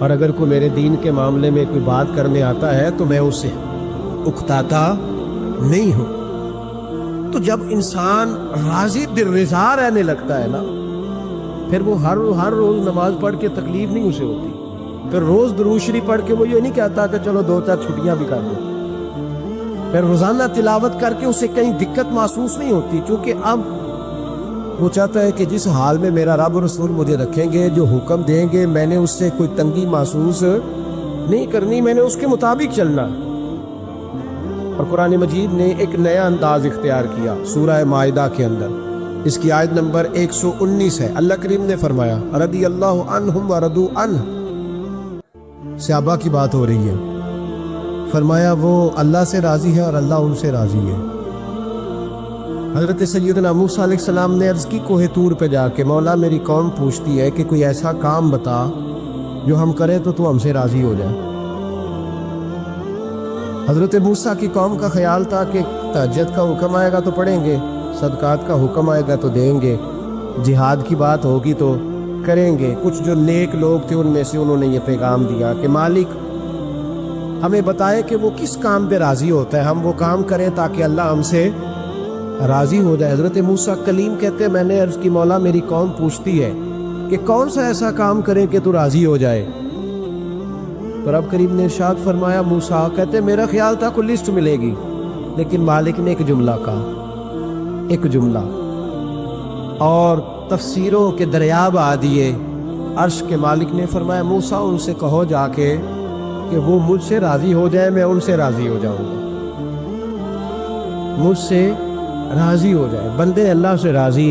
اور اگر کوئی میرے دین کے معاملے میں کوئی بات کرنے آتا ہے تو میں اسے اکتاتا نہیں ہوں۔ تو جب انسان راضی دل رضا رہنے لگتا ہے نا، پھر وہ ہر روز نماز پڑھ کے تکلیف نہیں اسے ہوتی، پھر روز درود شریف پڑھ کے وہ یہ نہیں کہتا کہ چلو 2-4 چھٹیاں بھی کر لوں، پھر روزانہ تلاوت کر کے اسے کہیں دقت محسوس نہیں ہوتی، چونکہ اب وہ چاہتا ہے کہ جس حال میں میرا رب رسول مجھے رکھیں گے، جو حکم دیں گے، میں نے اس سے کوئی تنگی محسوس نہیں کرنی، میں نے اس کے مطابق چلنا۔ اور قرآن مجید نے ایک نیا انداز اختیار کیا سورہ مائدہ کے اندر، اس کی آیت نمبر 119 ہے۔ اللہ کریم نے فرمایا رضی اللہ عنہم ورضوا عنہ، صحابہ کی بات ہو رہی ہے، فرمایا وہ اللہ سے راضی ہے اور اللہ ان سے راضی ہے۔ حضرت سیدنا موسیٰ علیہ السلام نے عرض کی کوہ طور پہ جا کے، مولا میری قوم پوچھتی ہے کہ کوئی ایسا کام بتا جو ہم کریں تو ہم سے راضی ہو جائے۔ حضرت موسیٰ کی قوم کا خیال تھا کہ تہجد کا حکم آئے گا تو پڑھیں گے، صدقات کا حکم آئے گا تو دیں گے، جہاد کی بات ہوگی تو کریں گے۔ کچھ جو نیک لوگ تھے ان میں سے انہوں نے یہ پیغام دیا کہ مالک ہمیں بتائے کہ وہ کس کام پہ راضی ہوتا ہے، ہم وہ کام کریں تاکہ اللہ ہم سے راضی ہو جائے۔ حضرت موسیٰ کلیم کہتے ہیں میں نے عرض کی مولا میری قوم پوچھتی ہے کہ کون سا ایسا کام کریں کہ تو راضی ہو جائے، تو رب کریم نے ارشاد فرمایا موسیٰ کہتے میرا خیال تھا کوئی لسٹ ملے گی، لیکن مالک نے ایک جملہ کہا، ایک جملہ، اور تفسیروں کے دریا بہا دیے۔ عرش کے مالک نے فرمایا موسیٰ ان سے کہو جا کے کہ وہ مجھ سے راضی ہو جائے، میں ان سے راضی ہو جاؤں گا، مجھ سے راضی ہو جائے۔ بندے اللہ سے راضی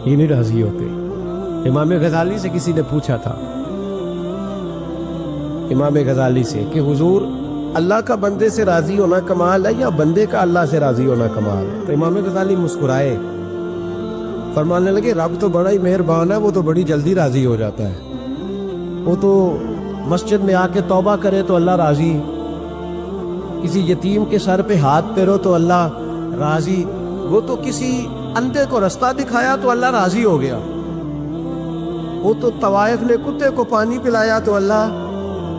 ہی نہیں راضی ہوتے۔ امام غزالی سے کسی نے پوچھا تھا، امام غزالی سے، کہ حضور اللہ کا بندے سے راضی ہونا کمال ہے یا بندے کا اللہ سے راضی ہونا کمال ہے؟ تو امام غزالی مسکرائے، فرمانے لگے رب تو بڑا ہی مہربان ہے، وہ تو بڑی جلدی راضی ہو جاتا ہے، وہ تو مسجد میں آ کے توبہ کرے تو اللہ راضی، کسی یتیم کے سر پہ ہاتھ پھیرو تو اللہ راضی، وہ تو کسی اندھے کو رستہ دکھایا تو اللہ راضی ہو گیا، وہ تو طوائف نے کتے کو پانی پلایا تو اللہ۔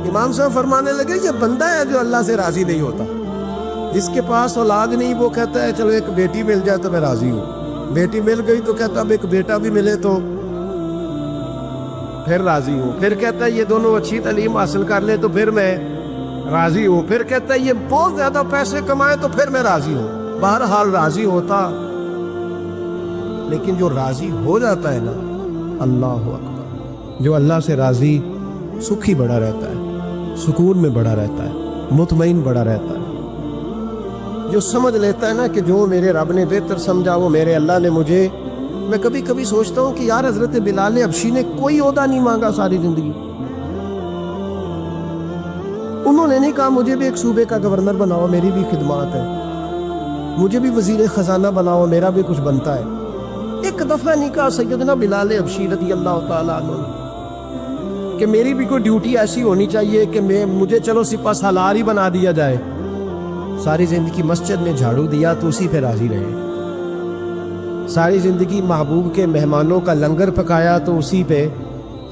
امام صاحب فرمانے لگے یہ بندہ ہے جو اللہ سے راضی نہیں ہوتا، جس کے پاس اولاد نہیں وہ کہتا ہے چلو ایک بیٹی مل جائے تو میں راضی ہوں، بیٹی مل گئی تو کہتا اب ایک بیٹا بھی ملے تو پھر راضی ہوں، پھر کہتا ہے یہ دونوں اچھی تعلیم حاصل کر لے تو پھر میں راضی ہوں، پھر کہتا ہے یہ بہت زیادہ پیسے کمائے تو پھر میں راضی ہوں۔ بہرحال راضی ہوتا، لیکن جو راضی ہو جاتا ہے نا، اللہ اکبر، جو اللہ سے راضی سکھی بڑا رہتا ہے، سکون میں بڑا رہتا ہے، مطمئن بڑا رہتا ہے، جو سمجھ لیتا ہے نا کہ جو میرے رب نے بہتر سمجھا وہ میرے اللہ نے مجھے۔ میں کبھی کبھی سوچتا ہوں کہ یار حضرت بلال حبشی نے کوئی عہدہ نہیں مانگا ساری زندگی، انہوں نے نہیں کہا مجھے بھی ایک صوبے کا گورنر بناؤ میری بھی خدمات ہے، مجھے بھی وزیر خزانہ بناؤ میرا بھی کچھ بنتا ہے۔ ایک دفعہ نہیں کہا سیدنا بلال حبشی رضی اللہ تعالیٰ عنہ کہ میری بھی کوئی ڈیوٹی ایسی ہونی چاہیے کہ مجھے چلو سپہ سالار ہی بنا دیا جائے۔ ساری زندگی مسجد میں جھاڑو دیا تو اسی پہ راضی رہے، ساری زندگی محبوب کے مہمانوں کا لنگر پکایا تو اسی پہ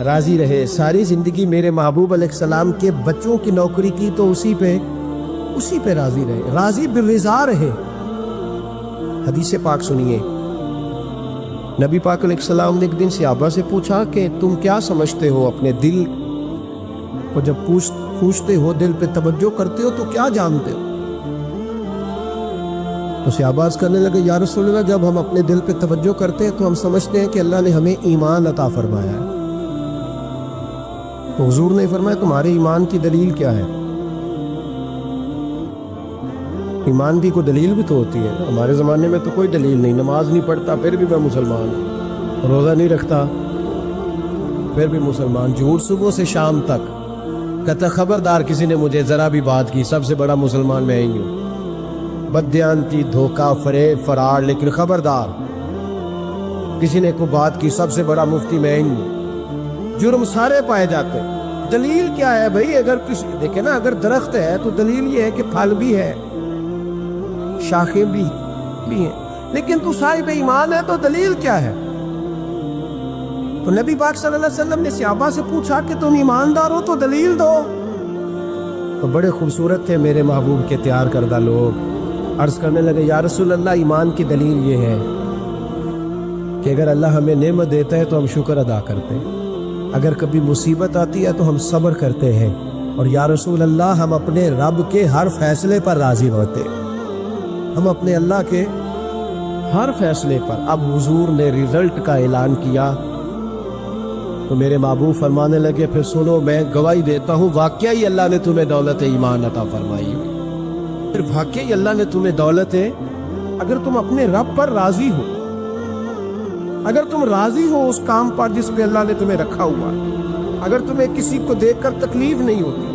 راضی رہے، ساری زندگی میرے محبوب علیہ السلام کے بچوں کی نوکری کی تو اسی پہ راضی رہے، راضی بالرضا رہے۔ حدیث پاک سنیے، نبی پاک علیہ السلام نے ایک دن صحابہ سے پوچھا کہ تم کیا سمجھتے ہو اپنے دل کو، جب پوچھتے ہو دل پہ توجہ کرتے ہو تو کیا جانتے ہو؟ تو صحابہ عرض کرنے لگے یا رسول اللہ جب ہم اپنے دل پہ توجہ کرتے ہیں تو ہم سمجھتے ہیں کہ اللہ نے ہمیں ایمان عطا فرمایا ہے۔ تو حضور نے فرمایا تمہارے ایمان کی دلیل کیا ہے؟ ایمان کی کوئی دلیل بھی تو ہوتی ہے، ہمارے زمانے میں تو کوئی دلیل نہیں، نماز نہیں پڑھتا پھر بھی میں مسلمان ہوں، روزہ نہیں رکھتا پھر بھی مسلمان، جھوٹ صبح سے شام تک، کہتا خبردار کسی نے مجھے ذرا بھی بات کی سب سے بڑا مسلمان میں ہی ہوں، بددیانتی، دھوکہ، فریب، فرار، لیکن خبردار کسی نے کوئی بات کی سب سے بڑا مفتی میں ہی ہوں۔ جرم سارے پائے جاتے، دلیل کیا ہے بھائی؟ اگر کسی دیکھیں نا، اگر درخت ہے تو دلیل یہ ہے کہ پھل بھی ہے، شاخیں بھی ہیں، لیکن تو صاحب ایمان ہے تو دلیل کیا ہے؟ تو نبی پاک صلی اللہ علیہ وسلم نے صحابہ سے پوچھا کہ تم ایماندار ہو تو دلیل دو. تو بڑے خوبصورت تھے میرے محبوب کے تیار کردہ لوگ. عرض کرنے لگے یا رسول اللہ ایمان کی دلیل یہ ہے کہ اگر اللہ ہمیں نعمت دیتا ہے تو ہم شکر ادا کرتے ہیں, اگر کبھی مصیبت آتی ہے تو ہم صبر کرتے ہیں, اور یا رسول اللہ ہم اپنے رب کے ہر فیصلے پر راضی ہوتے, ہم اپنے اللہ کے ہر فیصلے پر. اب حضور نے رزلٹ کا اعلان کیا تو میرے محبوب فرمانے لگے پھر سنو میں گواہی دیتا ہوں واقعی اللہ نے تمہیں دولت ایمان عطا فرمائی ہوئی, پھر واقعی اللہ نے تمہیں دولت ہے. اگر تم اپنے رب پر راضی ہو, اگر تم راضی ہو اس کام پر جس پہ اللہ نے تمہیں رکھا ہوا, اگر تمہیں کسی کو دیکھ کر تکلیف نہیں ہوتی,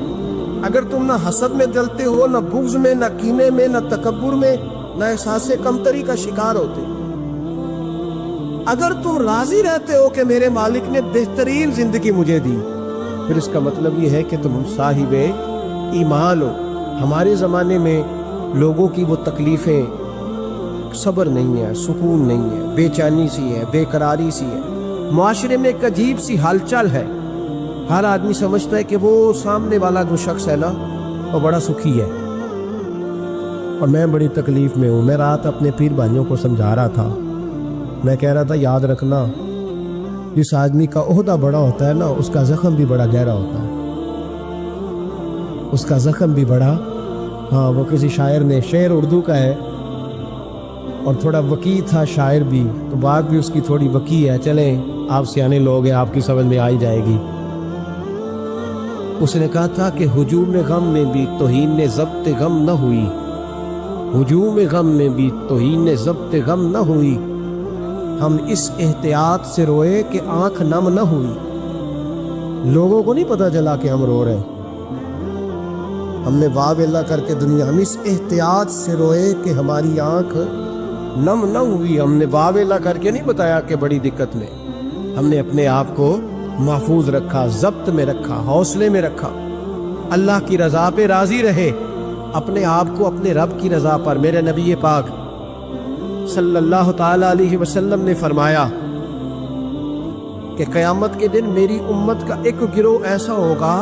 اگر تم نہ حسد میں جلتے ہو, نہ بغض میں, نہ کینے میں, نہ تکبر میں, نہ احساس کمتری کا شکار ہوتے, اگر تم راضی رہتے ہو کہ میرے مالک نے بہترین زندگی مجھے دی, پھر اس کا مطلب یہ ہے کہ تم صاحب ایمان ہو. ہمارے زمانے میں لوگوں کی وہ تکلیفیں, صبر نہیں ہے, سکون نہیں ہے, بے چینی سی ہے, بے قراری سی ہے, معاشرے میں ایک عجیب سی ہلچل ہے. ہر آدمی سمجھتا ہے کہ وہ سامنے والا جو شخص ہے نا وہ بڑا سکھی ہے اور میں بڑی تکلیف میں ہوں. میں رات اپنے پیر بھائیوں کو سمجھا رہا تھا, میں کہہ رہا تھا یاد رکھنا جس آدمی کا عہدہ بڑا ہوتا ہے نا اس کا زخم بھی بڑا گہرا ہوتا ہے, اس کا زخم بھی بڑا. ہاں وہ کسی شاعر نے, شعر اردو کا ہے اور تھوڑا وقی تھا شاعر بھی, تو بات بھی اس کی تھوڑی وقی ہے. چلیں آپ سیانے لوگ ہیں, آپ کی سمجھ میں آئی جائے گی. اس نے کہا تھا کہ ہجوم غم میں بھی توہین ضبط غم نہ ہوئی, ہجوم غم میں بھی توہین ضبط غم نہ ہوئی, ہم اس احتیاط سے روئے کہ آنکھ نم نہ ہوئی. لوگوں کو نہیں پتا چلا کہ ہم رو رہے ہیں, ہم نے واہ اللہ کر کے دنیا, ہم اس احتیاط سے روئے کہ ہماری آنکھ نم نہ ہوئی. ہم نے واہ اللہ کر کے نہیں بتایا کہ بڑی دقت میں, ہم نے اپنے آپ کو محفوظ رکھا, ضبط میں رکھا, حوصلے میں رکھا, اللہ کی رضا پہ راضی رہے, اپنے آپ کو اپنے رب کی رضا پر. میرے نبی پاک صلی اللہ تعالی علیہ وسلم نے فرمایا کہ قیامت کے دن میری امت کا ایک گروہ ایسا ہوگا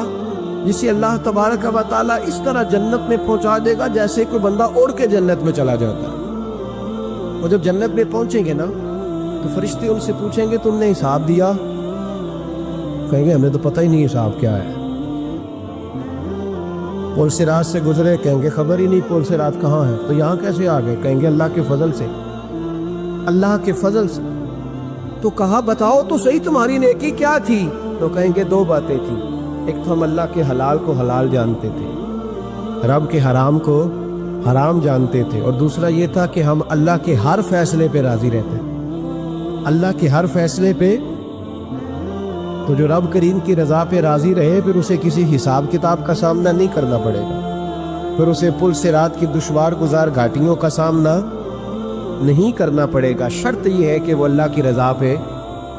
جسے اللہ تبارک و تعالیٰ اس طرح جنت میں پہنچا دے گا جیسے کوئی بندہ اڑ کے جنت میں چلا جاتا ہے. اور جب جنت میں پہنچیں گے نا تو فرشتے ان سے پوچھیں گے تم نے حساب دیا؟ کہیں گے ہمیں تو پتہ ہی نہیں حساب کیا ہے. پل صراط سے گزرے, کہیں گے خبر ہی نہیں پل صراط کہاں ہے. تو یہاں کیسے آ گئے؟ کہیں گے اللہ کے فضل سے, اللہ کے فضل سے. تو کہا بتاؤ تو صحیح تمہاری نیکی کیا تھی؟ تو کہیں گے دو باتیں تھیں, ایک تو ہم اللہ کے حلال کو حلال جانتے تھے, رب کے حرام کو حرام جانتے تھے, اور دوسرا یہ تھا کہ ہم اللہ کے ہر فیصلے پہ راضی رہتے, اللہ کے ہر فیصلے پہ. تو جو رب کریم کی رضا پہ راضی رہے پھر اسے کسی حساب کتاب کا سامنا نہیں کرنا پڑے گا, پھر اسے پل صراط کی دشوار گزار گھاٹیوں کا سامنا نہیں کرنا پڑے گا. شرط یہ ہے کہ وہ اللہ کی رضا پہ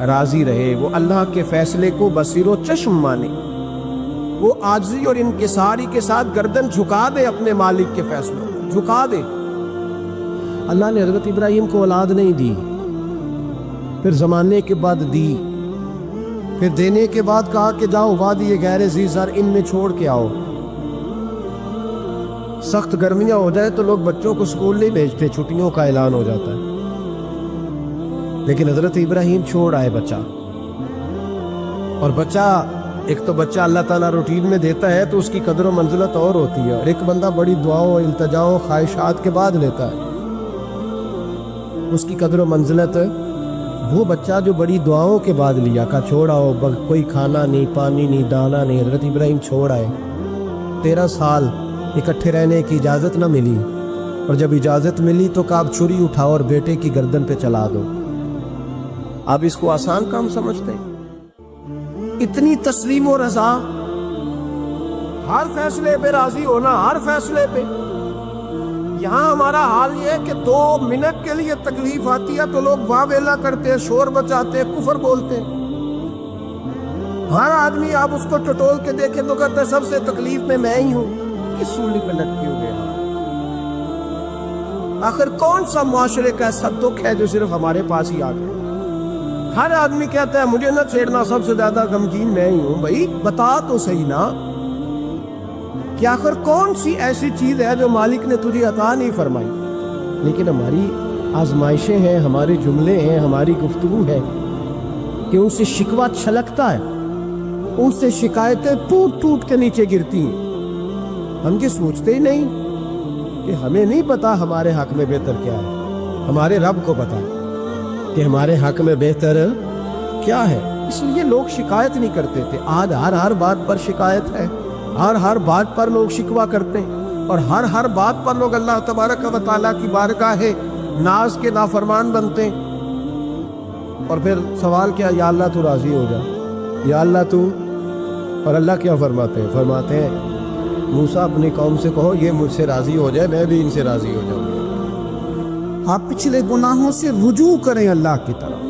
راضی رہے, وہ اللہ کے فیصلے کو بصیر و چشم مانے, وہ عاجزی اور انکساری کے ساتھ گردن جھکا دے, اپنے مالک کے فیصلوں کو جھکا دے. اللہ نے حضرت ابراہیم کو اولاد نہیں دی, پھر زمانے کے بعد دی, پھر دینے کے بعد کہا کہ جاؤ وادی غیر ذی زر ان میں چھوڑ کے آؤ. سخت گرمیاں ہو جائے تو لوگ بچوں کو اسکول نہیں بھیجتے, چھٹیوں کا اعلان ہو جاتا ہے, لیکن حضرت ابراہیم چھوڑ آئے بچہ. اور بچہ, ایک تو بچہ اللہ تعالیٰ روٹین میں دیتا ہے تو اس کی قدر و منزلت اور ہوتی ہے, اور ایک بندہ بڑی دعاؤں التجاؤں خواہشات کے بعد لیتا ہے, اس کی قدر و منزلت. وہ بچہ جو بڑی دعاؤں کے بعد لیا, کا چھوڑ آؤ, کوئی کھانا نہیں, پانی نہیں, دانا نہیں, حضرت ابراہیم چھوڑ آئے. 13 سال اکٹھے رہنے کی اجازت نہ ملی, اور جب اجازت ملی تو کہا اب چھری اٹھاؤ اور بیٹے کی گردن پہ چلا دو. آپ اس کو آسان کام سمجھتے ہیں؟ اتنی تسلیم و رضا, ہر فیصلے پہ راضی ہونا, ہر فیصلے پہ. یہاں ہمارا حال یہ ہے کہ 2 منٹ کے لیے تکلیف آتی ہے تو لوگ واہ ویلا کرتے ہیں, شور بچاتے ہیں, کفر بولتے ہیں. ہر آدمی آپ اس کو ٹٹول کے دیکھیں تو کہتا ہے سب سے تکلیف میں ہی ہوں. کس سولی پہ لٹکے ہوئے ہیں؟ آخر کون سا معاشرے کا ایسا دکھ ہے جو صرف ہمارے پاس ہی آ گیا؟ ہر آدمی کہتا ہے مجھے نہ چھیڑنا، سب سے زیادہ غمگین میں ہی ہوں۔ بھائی بتا تو صحیح نا کہ آخر کون سی ایسی چیز ہے جو مالک نے تجھے عطا نہیں فرمائی؟ لیکن ہماری آزمائشیں ہیں، ہمارے جملے ہیں، ہماری گفتگو ہے کہ ان سے شکوہ چھلکتا ہے، ان سے شکایتیں ٹوٹ ٹوٹ کے نیچے گرتی ہیں۔ ہم یہ سوچتے ہی نہیں کہ ہمیں نہیں پتا ہمارے حق میں بہتر کیا ہے، ہمارے رب کو پتا ہے کہ ہمارے حق میں بہتر کیا ہے۔ اس لیے لوگ شکایت نہیں کرتے تھے۔ آج ہر بات پر شکایت ہے، ہر بات پر لوگ شکوہ کرتے ہیں، اور ہر بات پر لوگ اللہ تبارک و تعالیٰ کی بارگاہ ناز کے نافرمان بنتے ہیں۔ اور پھر سوال کیا، یا اللہ تو راضی ہو جا، یا اللہ تو، اور اللہ کیا فرماتے ہیں؟ فرماتے ہیں موسیٰ اپنی قوم سے کہو یہ مجھ سے راضی ہو جائے، میں بھی ان سے راضی ہو جاؤں گا۔ آپ پچھلے گناہوں سے رجوع کریں اللہ کی طرف،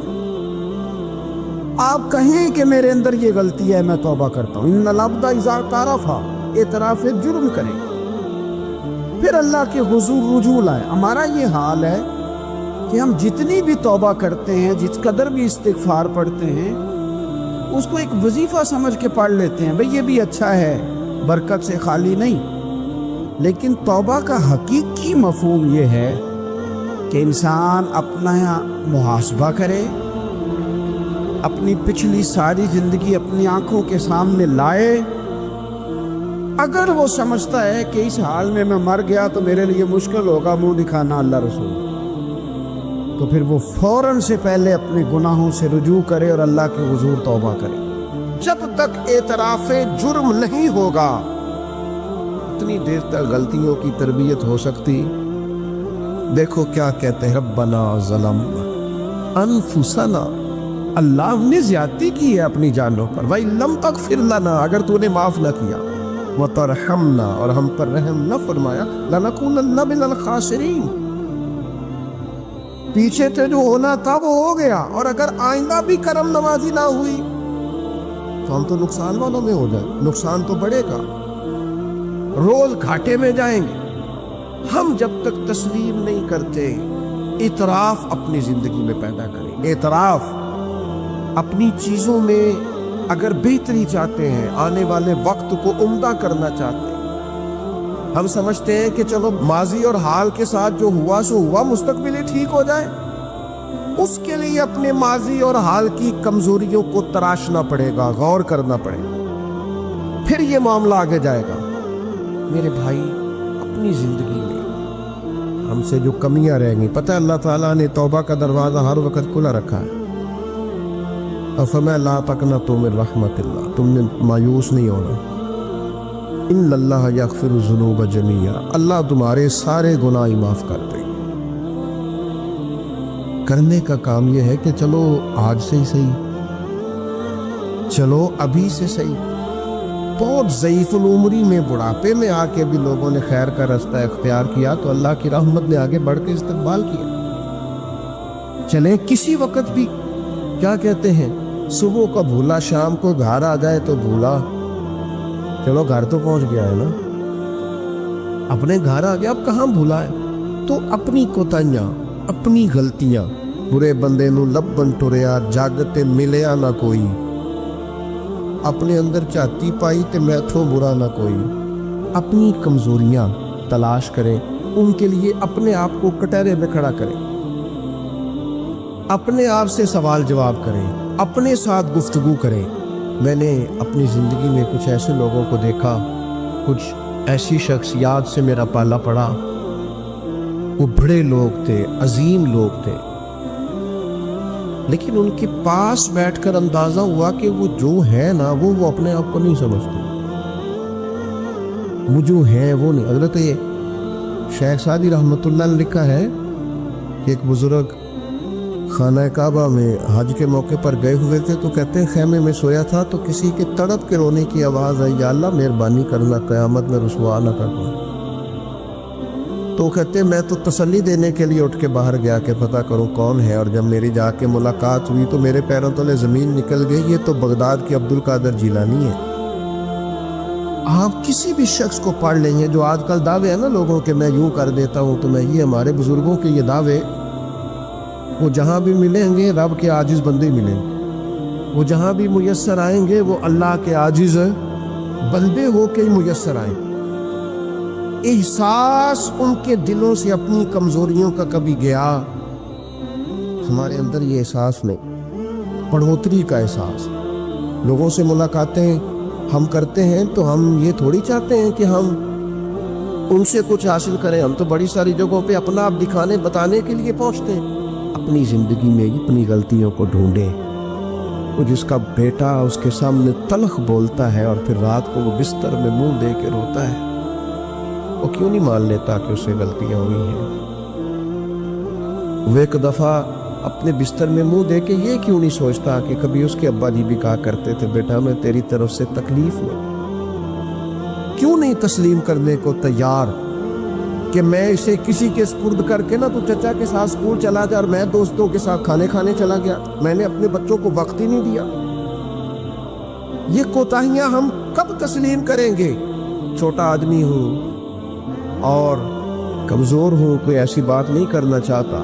آپ کہیں کہ میرے اندر یہ غلطی ہے، میں توبہ کرتا ہوں۔ ان العبد اذا اعترف، اعتراف جرم کریں، پھر اللہ کے حضور رجوع لائیں۔ ہمارا یہ حال ہے کہ ہم جتنی بھی توبہ کرتے ہیں، جس قدر بھی استغفار پڑھتے ہیں، اس کو ایک وظیفہ سمجھ کے پڑھ لیتے ہیں، بھئی یہ بھی اچھا ہے، برکت سے خالی نہیں۔ لیکن توبہ کا حقیقی مفہوم یہ ہے کہ انسان اپنا محاسبہ کرے، اپنی پچھلی ساری زندگی اپنی آنکھوں کے سامنے لائے۔ اگر وہ سمجھتا ہے کہ اس حال میں مر گیا تو میرے لیے مشکل ہوگا منہ دکھانا اللہ رسول، تو پھر وہ فوراً سے پہلے اپنے گناہوں سے رجوع کرے اور اللہ کے حضور توبہ کرے۔ جب تک اعتراف جرم نہیں ہوگا اتنی دیر تک غلطیوں کی تربیت ہو سکتی۔ دیکھو کیا کہتے ہیں، ربنا ظلمنا انفسنا، اللہ ہم نے زیادتی کی ہے اپنی جانوں پر، وَإِن لَمْ تَغْفِرْ لَنَا، اگر تو نے معاف نہ کیا، وَتَرْحَمْنَا، اور ہم پر رحم نہ فرمایا، لَنَكُونَنَّ مِنَ الْخَاسِرِينَ، پیچھے سے جو ہونا تھا وہ ہو گیا، اور اگر آئندہ بھی کرم نوازی نہ ہوئی تو ہم تو نقصان والوں میں ہو جائیں، نقصان تو بڑھے گا، روز گھاٹے میں جائیں گے۔ ہم جب تک تسلیم نہیں کرتے، اعتراف اپنی زندگی میں پیدا کریں۔ اعتراف اپنی چیزوں میں اگر بہتری چاہتے ہیں، آنے والے وقت کو عمدہ کرنا چاہتے ہیں، ہم سمجھتے ہیں کہ چلو ماضی اور حال کے ساتھ جو ہوا سو ہوا، مستقبل ہی ٹھیک ہو جائے، اس کے لیے اپنے ماضی اور حال کی کمزوریوں کو تراشنا پڑے گا، غور کرنا پڑے گا، پھر یہ معاملہ آگے جائے گا۔ میرے بھائی، اپنی زندگی میں ہم سے جو کمیاں رہ گئی، پتہ ہے اللہ تعالیٰ نے توبہ کا دروازہ ہر وقت کھلا رکھا ہے، اور فرمایا لا تقنطوا من رحمت اللہ، تم نے مایوس نہیں ہونا، ان اللہ یغفر الذنوب جمیعا، اللہ تمہارے سارے گناہ معاف کر دے۔ کرنے کا کام یہ ہے کہ چلو آج سے ہی صحیح، چلو ابھی سے صحیح۔ بہت ضعیف العمری میں، بڑھاپے میں آ کے بھی لوگوں نے خیر کا رستہ اختیار کیا تو اللہ کی رحمت نے آگے بڑھ کے استقبال کیا۔ چلیں کسی وقت بھی، کیا کہتے ہیں، صبح کا بھولا شام کو گھر آ جائے تو بھولا، چلو گھر تو پہنچ گیا ہے نا، اپنے گھر آ گیا، اب کہاں بھولا ہے؟ تو اپنی کوتاہیاں، اپنی غلطیاں، برے بندے نو لبن ٹریا جگ تے ملیا نہ کوئی، اپنے اندر چاتی پائی تے میتھوں برا نہ کوئی، اپنی کمزوریاں تلاش کریں، ان کے لیے اپنے آپ کو کٹہرے میں کھڑا کریں، اپنے آپ سے سوال جواب کریں، اپنے ساتھ گفتگو کریں۔ میں نے اپنی زندگی میں کچھ ایسے لوگوں کو دیکھا، کچھ ایسی شخصیات سے میرا پالا پڑا، وہ بڑے لوگ تھے، عظیم لوگ تھے، لیکن ان کے پاس بیٹھ کر اندازہ ہوا کہ وہ جو ہے نا وہ اپنے آپ کو نہیں سمجھتے، وہ جو ہے وہ نہیں۔ حضرت شیخ سعدی رحمۃ اللہ نے لکھا ہے کہ ایک بزرگ خانہ کعبہ میں حج کے موقع پر گئے ہوئے تھے، تو کہتے ہیں خیمے میں سویا تھا تو کسی کے تڑپ کے رونے کی آواز آئی، یا اللہ مہربانی کرنا قیامت میں رسوا نہ کرنا۔ تو کہتے ہیں میں تو تسلی دینے کے لیے اٹھ کے باہر گیا کہ پتہ کروں کون ہے، اور جب میری جا کے ملاقات ہوئی تو میرے پیروں تلے زمین نکل گئی، یہ تو بغداد کے عبد القادر جیلانی ہے۔ آپ کسی بھی شخص کو پڑھ لیں گے، جو آج کل دعوے ہیں نا لوگوں کے، میں یوں کر دیتا ہوں تو میں یہ، ہمارے بزرگوں کے یہ دعوے وہ جہاں بھی ملیں گے رب کے عاجز بندے ملیں گے، وہ جہاں بھی میسر آئیں گے وہ اللہ کے عاجز بندے ہو کے ہی میسر آئیں گے۔ احساس ان کے دلوں سے اپنی کمزوریوں کا کبھی گیا؟ ہمارے اندر یہ احساس نہیں، بڑھوتری کا احساس۔ لوگوں سے ملاقاتیں ہم کرتے ہیں تو ہم یہ تھوڑی چاہتے ہیں کہ ہم ان سے کچھ حاصل کریں، ہم تو بڑی ساری جگہوں پہ اپنا آپ دکھانے بتانے کے لیے پہنچتے ہیں۔ اپنی زندگی میں اپنی غلطیوں کو ڈھونڈیں۔ وہ جس کا بیٹا اس کے سامنے تلخ بولتا ہے اور پھر رات کو وہ بستر میں منہ دے کے روتا ہے، وہ کیوں نہیں مان لیتا کہ اس سے غلطیاں ہوئی ہیں؟ وہ ایک دفعہ اپنے بستر میں منہ دے کے یہ کیوں نہیں سوچتا کہ کبھی اس کے ابا جی بھی کہا کرتے تھے بیٹا میں تیری طرف سے تکلیف ہوں؟ کیوں نہیں تسلیم کرنے کو تیار کہ میں اسے کسی کے سپرد کر کے نا تو چچا کے ساتھ اسکول چلا جا اور میں دوستوں کے ساتھ کھانے کھانے چلا گیا، میں نے اپنے بچوں کو وقت ہی نہیں دیا؟ یہ کوتاہیاں ہم کب تسلیم کریں گے؟ چھوٹا آدمی ہوں اور کمزور ہوں، کوئی ایسی بات نہیں کرنا چاہتا،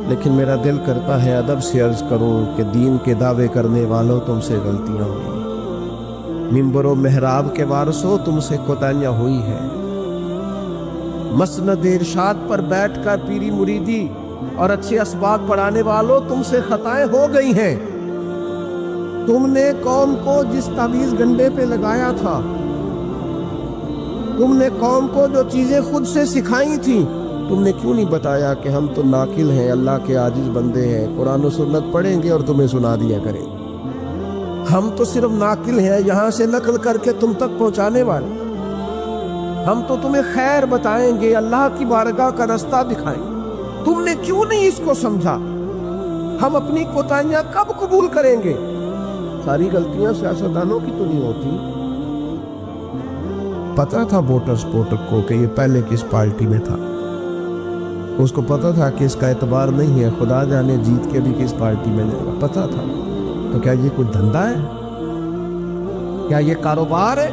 لیکن میرا دل کرتا ہے ادب سے عرض کروں کہ دین کے دعوے کرنے والوں تم سے غلطیاں ہوئی، منبر و محراب کے وارثوں تم سے کوتاہیاں ہوئی ہیں، مسند ارشاد پر بیٹھ کر پیری مریدی اور اچھے اسباق پڑھانے والوں تم سے خطائیں ہو گئی ہیں۔ تم نے قوم کو جس تعویذ گنڈے پہ لگایا تھا، تم نے قوم کو جو چیزیں خود سے سکھائی تھیں، تم نے کیوں نہیں بتایا کہ ہم تو ناقل ہیں، اللہ کے عاجز بندے ہیں، قرآن و سنت پڑھیں گے اور تمہیں سنا دیا کریں گے، ہم تو صرف ناقل ہیں، یہاں سے نقل کر کے تم تک پہنچانے والے، ہم تو تمہیں خیر بتائیں گے، اللہ کی بارگاہ کا راستہ دکھائیں گے، تم نے کیوں نہیں اس کو سمجھا؟ ہم اپنی کوتاہیاں کب قبول کریں گے؟ ساری غلطیاں سیاستدانوں کی تو نہیں ہوتی۔ پتا تھا ووٹر سپورٹر کو کہ یہ پہلے کس پارٹی میں تھا، اس کو پتا تھا کہ اس کا اعتبار نہیں ہے، خدا جانے جیت کے بھی کس پارٹی میں لے گا، پتا تھا۔ تو کیا یہ کوئی دھندا ہے؟ کیا یہ کاروبار ہے؟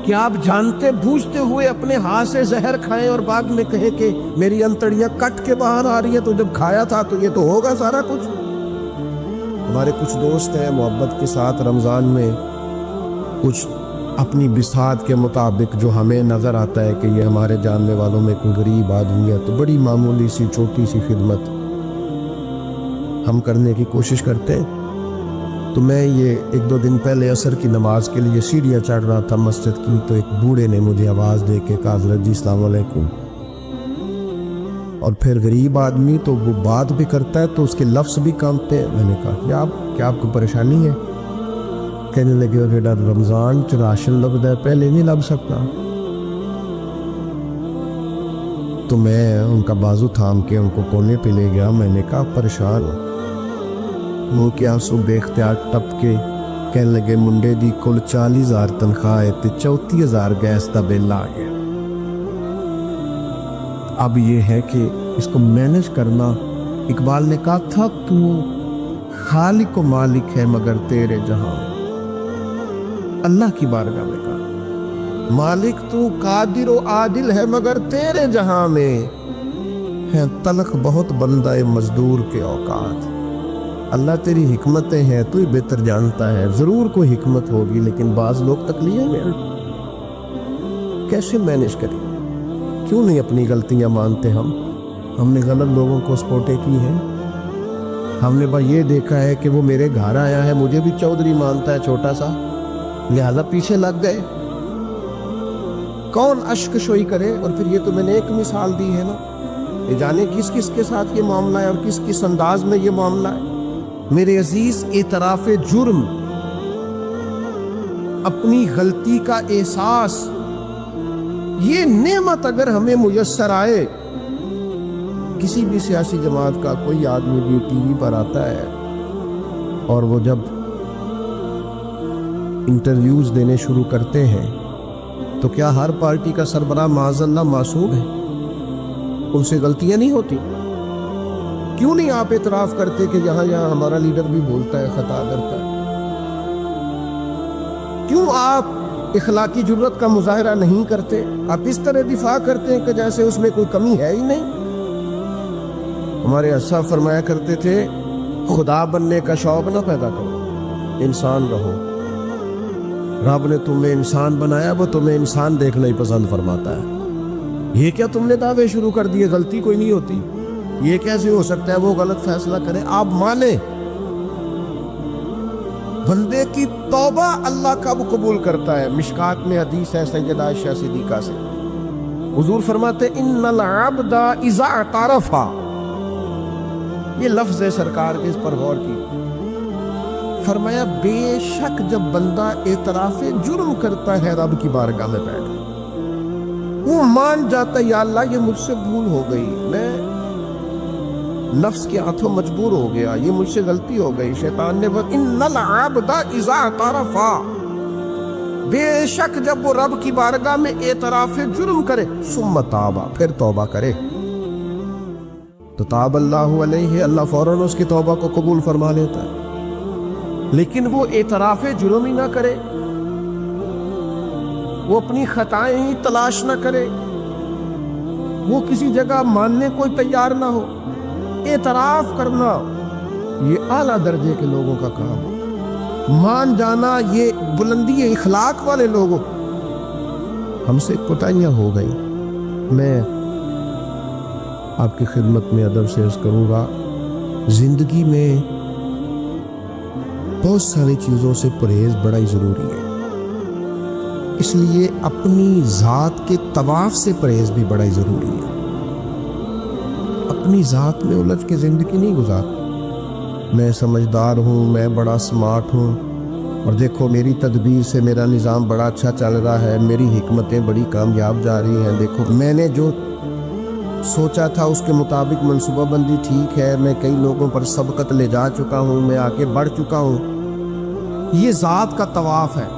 کیا آپ جانتے بوجھتے ہوئے اپنے ہاتھ سے زہر کھائیں اور بعد میں کہے کہ میری انتڑیاں کٹ کے باہر آ رہی ہے، تو جب کھایا تھا تو یہ تو ہوگا سارا کچھ؟ ہمارے کچھ دوست ہیں محبت کے ساتھ رمضان میں کچھ اپنی بساط کے مطابق جو ہمیں نظر آتا ہے کہ یہ ہمارے جاننے والوں میں کوئی غریب آدمی ہے تو بڑی معمولی سی چھوٹی سی خدمت ہم کرنے کی کوشش کرتے ہیں۔ تو میں یہ ایک دو دن پہلے عصر کی نماز کے لیے سیڑھیاں چڑھ رہا تھا مسجد کی، تو ایک بوڑھے نے مجھے آواز دے کے کہا حضرت جی السلام علیکم، اور پھر غریب آدمی تو وہ بات بھی کرتا ہے تو اس کے لفظ بھی کانپتے ہیں۔ میں نے کہا کیا آپ کو پریشانی ہے؟ کہنے لگے بیٹا رمضان چ راشن لبدا ہے، پہلے نہیں لب سکتا۔ تو میں ان کا بازو تھام کے ان کو کونے پہ لے گیا، میں نے کہا پریشان ہوں، منہ کے آنسو بے اختیار ٹپ کے کہنے لگے منڈے دی کل 40,000 تنخواہ ہے تے 34,000 گیس دا بل آ گیا، اب یہ ہے کہ اس کو مینج کرنا۔ اقبال نے کہا تھا تو خالق و مالک ہے مگر تیرے جہاں، اللہ کی بارگاہ میں کہا مالک تو قادر و عادل ہے مگر تیرے جہاں میں ہے تلخ بہت بندہ مزدور کے اوقات۔ اللہ تیری حکمتیں ہیں، تو ہی بہتر جانتا ہے، ضرور کوئی حکمت ہوگی لیکن بعض لوگ تکلیف میں کیسے مینج کریں؟ کیوں نہیں اپنی غلطیاں مانتے؟ ہم نے غلط لوگوں کو سپورٹیں کی ہیں، ہم نے بس یہ دیکھا ہے کہ وہ میرے گھر آیا ہے، مجھے بھی چودھری مانتا ہے چھوٹا سا، لہذا پیچھے لگ گئے۔ کون اشک شوئی کرے؟ اور پھر یہ تو میں نے ایک مثال دی ہے نا، یہ جانے کس کس کے ساتھ یہ معاملہ ہے اور کس کس انداز میں یہ معاملہ ہے۔ میرے عزیز، اعتراف جرم، اپنی غلطی کا احساس، یہ نعمت اگر ہمیں میسر آئے، کسی بھی سیاسی جماعت کا کوئی آدمی بھی ٹی وی پر آتا ہے اور وہ جب انٹرویوز دینے شروع کرتے ہیں تو کیا ہر پارٹی کا سربراہ معاذ اللہ معصوم ہے؟ ان سے غلطیاں نہیں ہوتی؟ کیوں نہیں آپ اعتراف کرتے کہ یہاں ہمارا لیڈر بھی بولتا ہے، خطا کرتا ہے؟ کیوں آپ اخلاقی جرت کا مظاہرہ نہیں کرتے؟ آپ اس طرح دفاع کرتے ہیں کہ جیسے اس میں کوئی کمی ہے ہی نہیں۔ ہمارے اسا فرمایا کرتے تھے خدا بننے کا شوق نہ پیدا کرو، انسان رہو۔ رب نے تمہیں انسان بنایا، وہ تمہیں انسان دیکھنا ہی پسند فرماتا ہے۔ یہ کیا تم نے دعوے شروع کر دیے؟ غلطی کوئی نہیں ہوتی، یہ کیسے ہو سکتا ہے وہ غلط فیصلہ کرے؟ آپ مانیں بندے کی توبہ اللہ کب قبول کرتا ہے؟ مشکات میں حدیث ہے سیدہ عائشہ صدیقہ سے، حضور فرماتے ان العبد اذا اعترف، یہ لفظ ہے سرکار کے، اس پر غور کی، فرمایا بے شک جب بندہ اعتراف جرم کرتا ہے رب کی بارگاہ میں بیٹھ، وہ مان جاتا ہے یا اللہ یہ مجھ سے بھول ہو گئی، میں نفس کے ہاتھوں مجبور ہو گیا، یہ مجھ سے غلطی ہو گئی، شیطان نے ان العبد اذا اعترف، بے شک جب وہ رب کی بارگاہ میں اعتراف جرم کرے، ثم تاب، پھر توبہ کرے، تو تاب اللہ علیہ، اللہ فوراً اس کی توبہ کو قبول فرما لیتا ہے۔ لیکن وہ اعتراف جرم ہی نہ کرے، وہ اپنی خطائیں ہی تلاش نہ کرے، وہ کسی جگہ ماننے کو تیار نہ ہو۔ اعتراف کرنا یہ اعلیٰ درجے کے لوگوں کا کام ہے، مان جانا یہ بلندی اخلاق والے لوگوں۔ ہم سے کوتاہیاں ہو گئی، میں آپ کی خدمت میں ادب سے عرض کروں گا، زندگی میں بہت ساری چیزوں سے پرہیز بڑا ہی ضروری ہے، اس لیے اپنی ذات کے طواف سے پرہیز بھی بڑا ہی ضروری ہے۔ اپنی ذات میں الجھ کے زندگی نہیں گزار، میں سمجھدار ہوں، میں بڑا سمارٹ ہوں، اور دیکھو میری تدبیر سے میرا نظام بڑا اچھا چل رہا ہے، میری حکمتیں بڑی کامیاب جا رہی ہیں، دیکھو میں نے جو سوچا تھا اس کے مطابق منصوبہ بندی ٹھیک ہے، میں کئی لوگوں پر سبقت لے جا چکا ہوں، میں آگے بڑھ چکا ہوں۔ یہ ذات کا طواف ہے،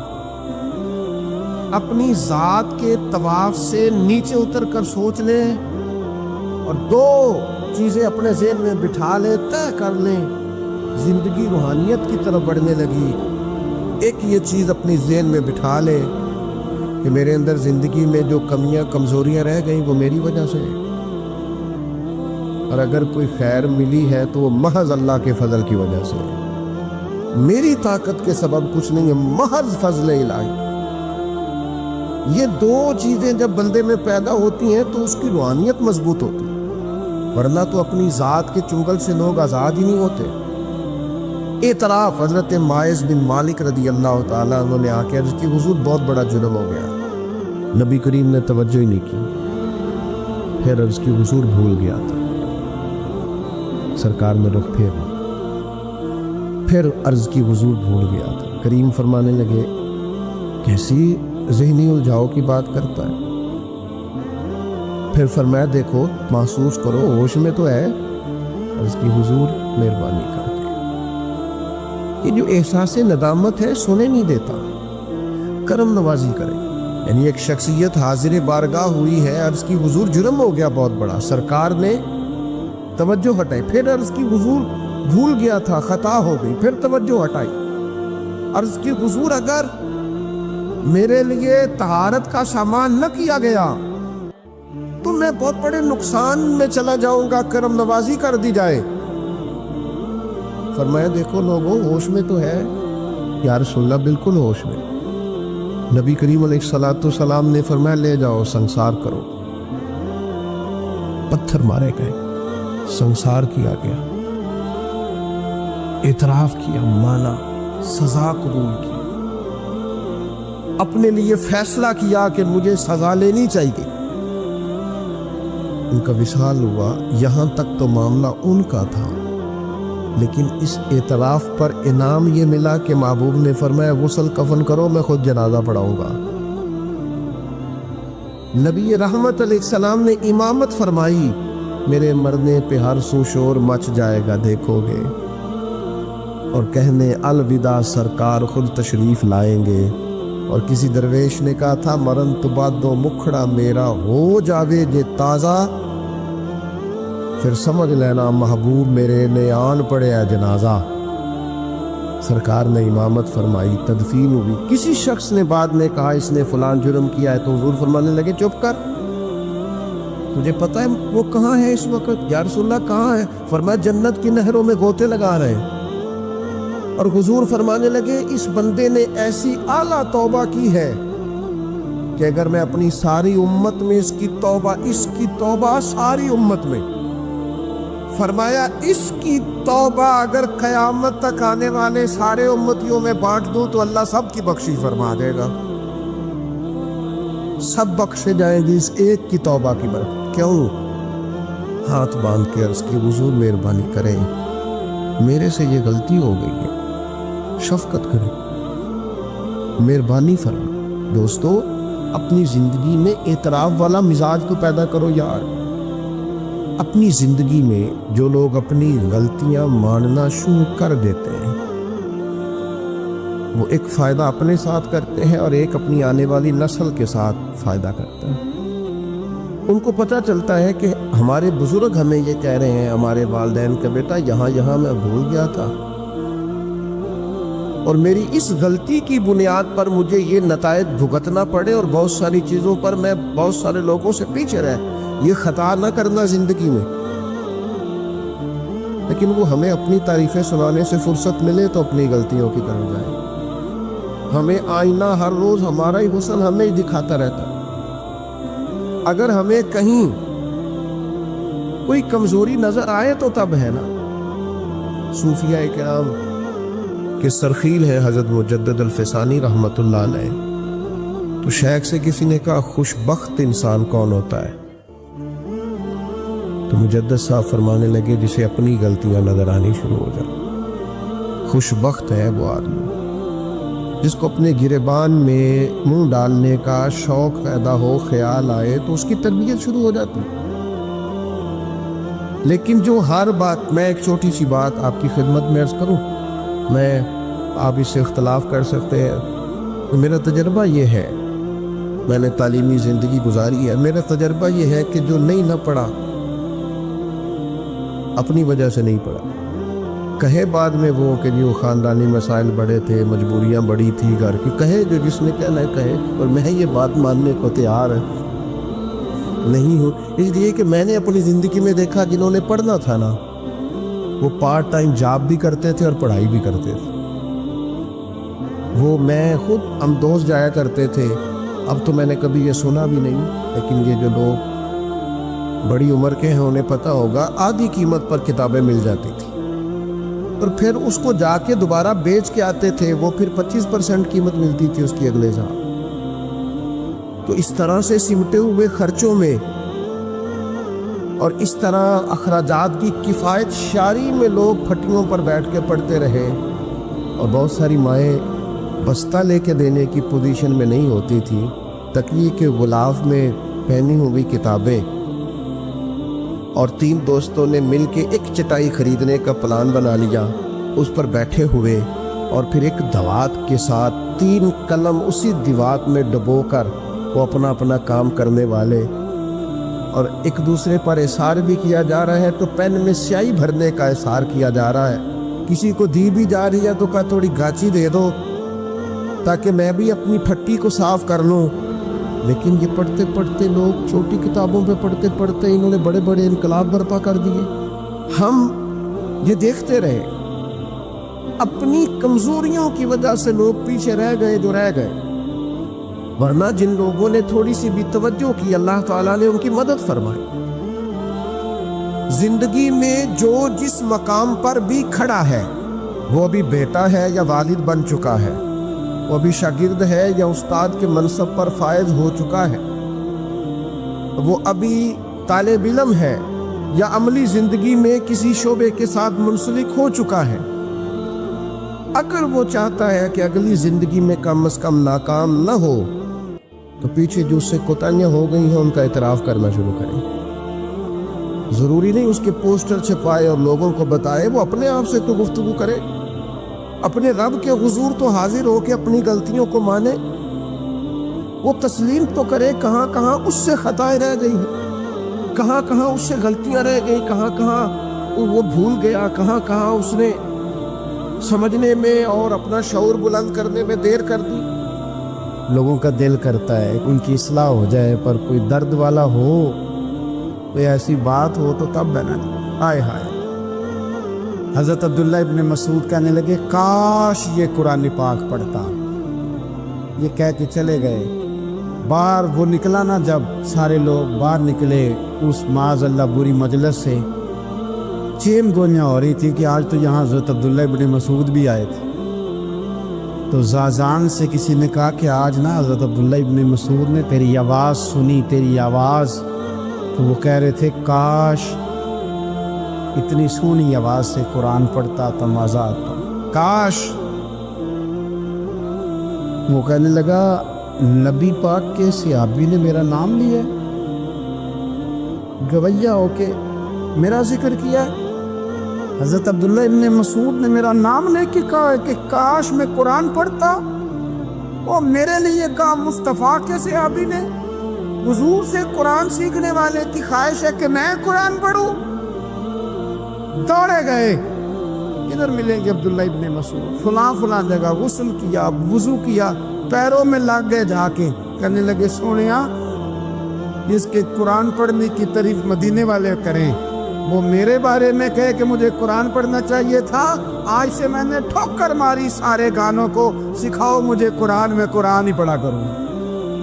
اپنی ذات کے طواف سے نیچے اتر کر سوچ لیں اور دو چیزیں اپنے ذہن میں بٹھا لیں، طے کر لیں، زندگی روحانیت کی طرف بڑھنے لگی۔ ایک یہ چیز اپنی ذہن میں بٹھا لیں کہ میرے اندر زندگی میں جو کمیاں کمزوریاں رہ گئیں وہ میری وجہ سے، اور اگر کوئی خیر ملی ہے تو وہ محض اللہ کے فضل کی وجہ سے، میری طاقت کے سبب کچھ نہیں ہے، محض فضل الہی۔ یہ دو چیزیں جب بندے میں پیدا ہوتی ہیں تو اس کی روحانیت مضبوط ہوتی ہے، ورنہ تو اپنی ذات کے چنگل سے لوگ آزاد ہی نہیں ہوتے۔ اعتراف، حضرت ماعز بن مالک رضی اللہ تعالیٰ عنہ نے آ کے عرض کی حضور بہت بڑا جرم ہو گیا، نبی کریم نے توجہ ہی نہیں کی، پھر عرض کی حضور بھول گیا تھا، سرکار نے رخ پھر عرض کی حضور بھول گیا تھا، کریم فرمانے لگے کیسی ذہنی الجھاؤ کی بات کرتا ہے؟ پھر فرمایا دیکھو محسوس کرو، ہوش میں تو ہے؟ عرض کی حضور مہربانی کر کے، یہ جو احساس ندامت ہے سونے نہیں دیتا، کرم نوازی کرے۔ یعنی ایک شخصیت حاضر بارگاہ ہوئی ہے، عرض کی حضور جرم ہو گیا بہت بڑا، سرکار نے توجہ ہٹائی، پھر عرض کی حضور بھول گیا تھا، خطا ہو گئی، پھر توجہ ہٹائی، عرض کی حضور اگر میرے لیے طہارت کا سامان نہ کیا گیا تو میں بہت بڑے نقصان میں چلا جاؤں گا، کرم نوازی کر دی جائے۔ فرمایا دیکھو لوگوں ہوش میں تو ہے، یا رسول اللہ بالکل ہوش میں۔ نبی کریم علیہ الصلوۃ والسلام نے فرمایا لے جاؤ سنسار کرو، پتھر مارے گئے، سنسار کیا گیا، اعتراف کیا، مانا، سزا قبول کی، اپنے لیے فیصلہ کیا کہ مجھے سزا لینی چاہیے۔ ان کا وصال ہوا، یہاں تک تو معاملہ ان کا تھا، لیکن اس اعتراف پر انعام یہ ملا کہ محبوب نے فرمایا غسل کفن کرو، میں خود جنازہ پڑھاؤں گا۔ نبی رحمت علیہ السلام نے امامت فرمائی، میرے مرنے پہ ہر سو شور مچ جائے گا دیکھو گے، اور کہنے الوداع سرکار خود تشریف لائیں گے۔ اور کسی درویش نے کہا تھا مرن تو بعد دو مکھڑا میرا ہو جاوے جے تازہ، پھر سمجھ لینا محبوب میرے نے آن پڑے جنازہ۔ سرکار نے امامت فرمائی، تدفین ہوئی۔ کسی شخص نے بعد میں کہا اس نے فلان جرم کیا ہے، تو حضور فرمانے لگے چپ کر، تجھے پتہ ہے وہ کہاں ہے اس وقت؟ یا رسول اللہ کہاں ہے؟ فرمایا جنت کی نہروں میں گوتے لگا رہے ہیں۔ اور حضور فرمانے لگے اس بندے نے ایسی اعلیٰ توبہ کی ہے کہ اگر میں اپنی ساری امت میں اس کی توبہ ساری امت میں، فرمایا اس کی توبہ اگر قیامت تک آنے والے سارے امتیوں میں بانٹ دوں تو اللہ سب کی بخشش فرما دے گا، سب بخشے جائیں گی اس ایک کی توبہ کی برکت۔ کیوں؟ ہاتھ باندھ کے عرض کی حضور مہربانی کریں، میرے سے یہ غلطی ہو گئی ہے، شفقت کریں، مہربانی فرمائیں۔ دوستو اپنی زندگی میں اعتراف والا مزاج کو پیدا کرو یار۔ اپنی زندگی میں جو لوگ اپنی غلطیاں ماننا شروع کر دیتے ہیں وہ ایک فائدہ اپنے ساتھ کرتے ہیں اور ایک اپنی آنے والی نسل کے ساتھ فائدہ کرتے ہیں۔ ان کو پتہ چلتا ہے کہ ہمارے بزرگ ہمیں یہ کہہ رہے ہیں، ہمارے والدین کا بیٹا یہاں میں بھول گیا تھا اور میری اس غلطی کی بنیاد پر مجھے یہ نتائج بھگتنا پڑے اور بہت ساری چیزوں پر میں بہت سارے لوگوں سے پیچھے رہے۔ یہ خطا نہ کرنا زندگی میں، لیکن وہ ہمیں اپنی تعریفیں سنانے سے فرصت ملے تو اپنی غلطیوں کی طرف جائے۔ ہمیں آئینہ ہر روز ہمارا ہی حسن ہمیں ہی دکھاتا رہتا ہے۔ اگر ہمیں کہیں کوئی کمزوری نظر آئے تو تب ہے نا۔ صوفیاء کرام کے سرخیل ہے حضرت مجدد الفسانی رحمت اللہ علیہ، تو شیخ سے کسی نے کہا خوش بخت انسان کون ہوتا ہے؟ تو مجدد صاحب فرمانے لگے جسے اپنی غلطیاں نظر آنی شروع ہو جائیں۔ خوش بخت ہے وہ آدمی جس کو اپنے گریبان میں منہ ڈالنے کا شوق پیدا ہو، خیال آئے تو اس کی تربیت شروع ہو جاتی۔ لیکن جو ہر بات، میں ایک چھوٹی سی بات آپ کی خدمت میں عرض کروں، میں آپ اس سے اختلاف کر سکتے ہیں، میرا تجربہ یہ ہے، میں نے تعلیمی زندگی گزاری ہے، میرا تجربہ یہ ہے کہ جو نہیں نہ پڑھا اپنی وجہ سے نہیں پڑھا، کہے بعد میں وہ کہ جو خاندانی مسائل بڑے تھے، مجبوریاں بڑی تھی گھر کی، کہے جو جس نے کہنا ہے کہے، اور میں یہ بات ماننے کو تیار نہیں ہوں، اس لیے کہ میں نے اپنی زندگی میں دیکھا جنہوں نے پڑھنا تھا نا وہ پارٹ ٹائم جاب بھی کرتے تھے اور پڑھائی بھی کرتے تھے۔ وہ میں خود ہم دوست جایا کرتے تھے، اب تو میں نے کبھی یہ سنا بھی نہیں، لیکن یہ جو لوگ بڑی عمر کے ہیں انہیں پتہ ہوگا، آدھی قیمت پر کتابیں مل جاتی تھی اور پھر اس کو جا کے دوبارہ بیچ کے آتے تھے، وہ پھر 25% قیمت ملتی تھی اس کی اگلے سال۔ تو اس طرح سے سمٹے ہوئے خرچوں میں اور اس طرح اخراجات کی کفایت شاری میں لوگ پھٹیوں پر بیٹھ کے پڑھتے رہے، اور بہت ساری مائیں بستہ لے کے دینے کی پوزیشن میں نہیں ہوتی تھی، تکیے کے غلاف میں پہنی ہوئی کتابیں، اور 3 دوستوں نے مل کے ایک چٹائی خریدنے کا پلان بنا لیا، اس پر بیٹھے ہوئے اور پھر ایک دوات کے ساتھ 3 قلم اسی دوات میں ڈبو کر وہ اپنا اپنا کام کرنے والے، اور ایک دوسرے پر احسار بھی کیا جا رہا ہے، تو پین میں سیاہی بھرنے کا احسار کیا جا رہا ہے، کسی کو دی بھی جا رہی ہے تو کہا تھوڑی گاچی دے دو تاکہ میں بھی اپنی پھٹی کو صاف کر لوں۔ لیکن یہ پڑھتے پڑھتے لوگ چھوٹی کتابوں پہ پڑھتے پڑھتے انہوں نے بڑے بڑے انقلاب برپا کر دیے۔ ہم یہ دیکھتے رہے، اپنی کمزوریوں کی وجہ سے لوگ پیچھے رہ گئے جو رہ گئے، ورنہ جن لوگوں نے تھوڑی سی بھی توجہ کی اللہ تعالیٰ نے ان کی مدد فرمائی۔ زندگی میں جو جس مقام پر بھی کھڑا ہے، وہ ابھی بیٹا ہے یا والد بن چکا ہے، وہ ابھی شاگرد ہے یا استاد کے منصب پر فائز ہو چکا ہے، وہ ابھی طالب علم ہے یا عملی زندگی میں کسی شعبے کے ساتھ منسلک ہو چکا ہے، اگر وہ چاہتا ہے کہ اگلی زندگی میں کم از کم ناکام نہ ہو تو پیچھے جو اس سے کوتاہیاں ہو گئی ہیں ان کا اعتراف کرنا شروع کریں۔ ضروری نہیں اس کے پوسٹر چھپائے اور لوگوں کو بتائے، وہ اپنے آپ سے تو گفتگو کرے، اپنے رب کے حضور تو حاضر ہو کے اپنی غلطیوں کو مانے، وہ تسلیم تو کرے کہاں کہاں اس سے خطائیں رہ گئی ہیں، کہاں کہاں اس سے غلطیاں رہ گئی، کہاں کہاں وہ بھول گیا، کہاں کہاں اس نے سمجھنے میں اور اپنا شعور بلند کرنے میں دیر کر دی۔ لوگوں کا دل کرتا ہے ان کی اصلاح ہو جائے، پر کوئی درد والا ہو کوئی ایسی بات ہو تو تب بنا ہائے ہائے۔ حضرت عبداللہ ابن مسعود کہنے لگے کاش یہ قرآن پاک پڑھتا۔ یہ کہہ کے چلے گئے۔ باہر وہ نکلا نا، جب سارے لوگ باہر نکلے اس معاذ اللہ بری مجلس سے، چیم گوئیاں ہو رہی تھی کہ آج تو یہاں حضرت عبداللہ ابن مسعود بھی آئے تھے۔ تو زازان سے کسی نے کہا کہ آج نا حضرت عبداللہ ابن مسعود نے تیری آواز سنی، تیری آواز۔ تو وہ کہہ رہے تھے کاش اتنی سونی آواز سے قرآن پڑھتا تو مزہ آتا، کاش۔ وہ کہنے لگا نبی پاک کے صحابی نے میرا نام لیا ہے، گویا ہو کے میرا ذکر کیا ہے۔ حضرت عبداللہ ابن مسعود نے میرا نام لے کے کہا ہے کہ کاش میں قرآن پڑھتا، اور میرے لیے کہا مصطفیٰ کے صحابی نے، حضور سے قرآن سیکھنے والے کی خواہش ہے کہ میں قرآن پڑھوں۔ دوڑے گئے، کدھر ملیں گے عبداللہ ابن مسعود؟ فلاں فلاں جگہ غسل کیا، وضو کیا، پیروں میں لگ گئے جا کے، کہنے لگے سونیا جس کے قرآن پڑھنے کی تعریف مدینے والے کریں وہ میرے بارے میں کہے کہ مجھے قرآن پڑھنا چاہیے تھا، آج سے میں نے ٹھوکر ماری سارے گانوں کو، سکھاؤ مجھے قرآن، میں قرآن ہی پڑھا کروں،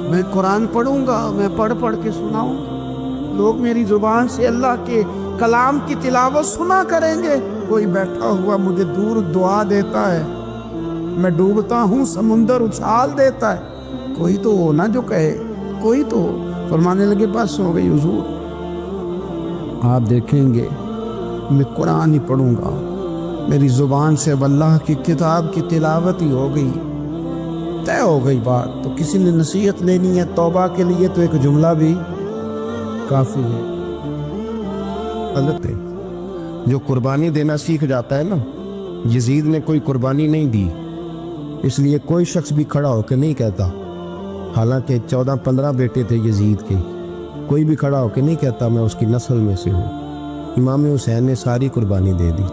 میں قرآن پڑھوں گا، میں پڑھ پڑھ کے سناؤں، لوگ میری زبان سے اللہ کے کلام کی تلاوت سنا کریں گے۔ کوئی بیٹھا ہوا مجھے دور دعا دیتا ہے، میں ڈوبتا ہوں سمندر اچھال دیتا ہے، کوئی تو ہو نا جو کہے، کوئی تو ہو۔ فرمانے لگے بس ہو گئی حضور، آپ دیکھیں گے میں قرآن ہی پڑھوں گا، میری زبان سے اب اللہ کی کتاب کی تلاوت ہی ہو گئی، طے ہو گئی بات۔ تو کسی نے نصیحت لینی ہے توبہ کے لیے تو ایک جملہ بھی کافی ہے۔ غلط ہے جو قربانی دینا سیکھ جاتا ہے نا، یزید نے کوئی قربانی نہیں دی، اس لیے کوئی شخص بھی کھڑا ہو کے نہیں کہتا، حالانکہ 14-15 بیٹے تھے یزید کے، کوئی بھی کھڑا ہو کے نہیں کہتا میں اس کی نسل میں سے ہوں۔ امام حسین نے ساری قربانی دے دی،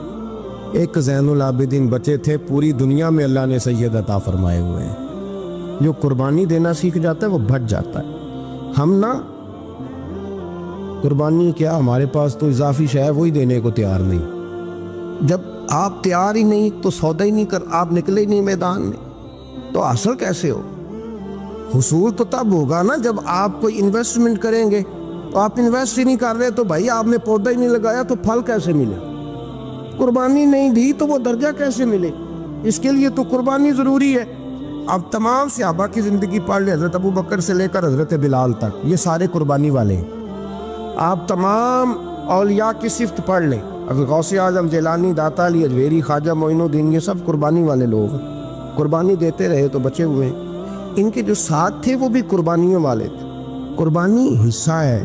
ایک زین العابدین بچے تھے، پوری دنیا میں اللہ نے سید عطا فرمائے ہوئے ہیں۔ جو قربانی دینا سیکھ جاتا ہے وہ بھٹ جاتا ہے۔ ہم نا قربانی کیا، ہمارے پاس تو اضافی شے ہے وہی دینے کو تیار نہیں۔ جب آپ تیار ہی نہیں تو سودا ہی نہیں کر، آپ نکلے ہی نہیں میدان میں تو حاصل کیسے ہو؟ حصول تو تب ہوگا نا جب آپ کوئی انویسٹمنٹ کریں گے، تو آپ انویسٹ ہی نہیں کر رہے تو بھائی آپ نے پودا ہی نہیں لگایا تو پھل کیسے ملے؟ قربانی نہیں دی تو وہ درجہ کیسے ملے؟ اس کے لیے تو قربانی ضروری ہے۔ اب تمام صحابہ کی زندگی پڑھ لے، حضرت ابو بکر سے لے کر حضرت بلال تک، یہ سارے قربانی والے ہیں۔ آپ تمام اولیاء کی صفت پڑھ لیں، اگر غوث اعظم، جیلانی، داتا علی اجویری، خواجہ معین الدین، یہ سب قربانی والے لوگ ہیں، قربانی دیتے رہے تو بچے ہوئے ہیں۔ ان کے جو ساتھ تھے وہ بھی قربانیوں والے تھے۔ قربانی حصہ ہے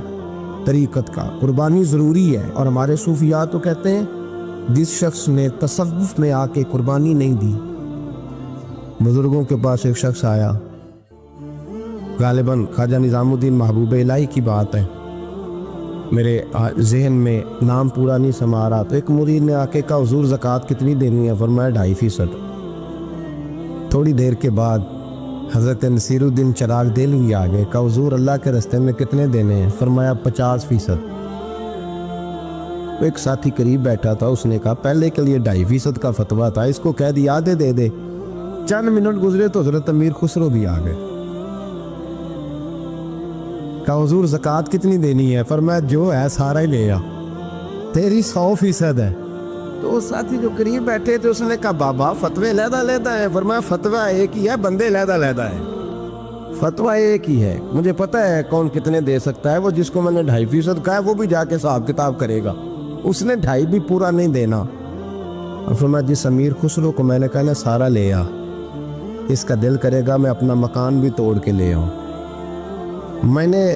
طریقت کا، قربانی ضروری ہے، اور ہمارے صوفیاء تو کہتے ہیں جس شخص نے تصوف میں آ کے قربانی نہیں دی، بزرگوں کے پاس ایک شخص آیا، غالباً خواجہ نظام الدین محبوب الہی کی بات ہے، میرے ذہن میں نام پورا نہیں سما رہا، تو ایک مرید نے آ کے کہا حضور زکوٰۃ کتنی دینی ہے؟ فرمایا 2.5%۔ تھوڑی دیر کے بعد حضرت نصیر الدین چراغ دہلوی آ گئے، کہا حضور اللہ کے راستے میں کتنے دینے ہیں؟ فرمایا 50%۔ ایک ساتھی قریب بیٹھا تھا، اس نے کہا پہلے کے لیے 2.5% کا فتویٰ تھا، اس کو کہہ دیا دے دے۔ چند منٹ گزرے تو حضرت امیر خسرو بھی آ گئے، کہا حضور زکوٰۃ کتنی دینی ہے؟ فرمایا جو ہے سارا ہی لے آ، تیری 100% ہے۔ تو اس ساتھی جو قریب بیٹھے تھے اس نے کہا بابا فتوے علیحدہ ہیں۔ فرمایا فتویٰ ایک ہی ہے، بندے علیحدہ ہیں، فتویٰ ایک ہی ہے، مجھے پتہ ہے کون کتنے دے سکتا ہے، وہ جس کو میں نے 2.5% کہا ہے وہ بھی جا کے حساب کتاب کرے گا، اس نے 2.5 بھی پورا نہیں دینا۔ اور فرمایا جس امیر خسرو کو میں نے کہا نا سارا لے آ، اس کا دل کرے گا میں اپنا مکان بھی توڑ کے لے آؤں۔ میں نے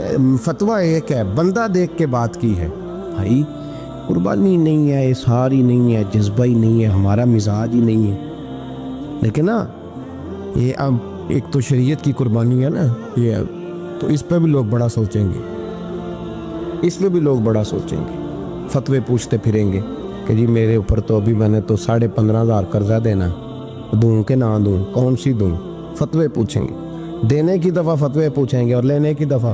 فتویٰ ایک ہے، بندہ دیکھ کے بات کی ہے۔ بھائی قربانی نہیں ہے، اظہار ہی نہیں ہے، جذبہ ہی نہیں ہے، ہمارا مزاج ہی نہیں ہے، لیکن نا یہ اب ایک تو شریعت کی قربانی ہے نا یہ، تو اس پہ بھی لوگ بڑا سوچیں گے، اس پہ بھی لوگ بڑا سوچیں گے، فتوے پوچھتے پھریں گے کہ جی میرے اوپر تو ابھی میں نے تو 15,500 قرضہ دینا، دوں کہ نہ دوں، کون سی دوں، فتوے پوچھیں گے، دینے کی دفعہ فتوے پوچھیں گے اور لینے کی دفعہ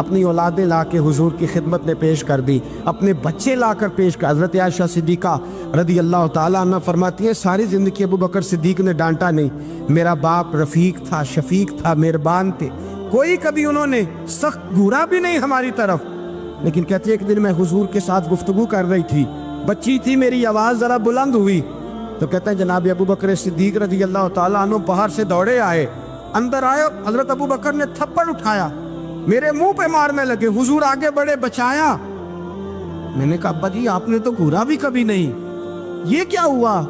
اپنی اولادیں لا کے حضور کی خدمت میں پیش کر دی، اپنے بچے لا کر پیش کر. حضرت عائشہ صدیقہ رضی اللہ تعالیٰ عنہ فرماتی ہیں ساری زندگی ابو بکر صدیق نے ڈانٹا نہیں. میرا باپ رفیق تھا، شفیق تھا، مہربان تھے، کوئی کبھی انہوں نے سخت گھورا بھی نہیں ہماری طرف. لیکن کہتے ہیں ایک دن میں حضور کے ساتھ گفتگو کر رہی تھی، بچی تھی، میری آواز ذرا بلند ہوئی تو کہتے ہیں جناب ابو بکر صدیق رضی اللہ تعالیٰ عنہ باہر سے دوڑے آئے، اندر آئے، حضرت ابو بکر نے تھپڑ اٹھایا، میرے منہ پہ مارنے لگے. حضور آگے بڑھے، بچایا. میں نے کہا ابا جی آپ نے تو گھورا بھی کبھی نہیں، یہ کیا ہوا؟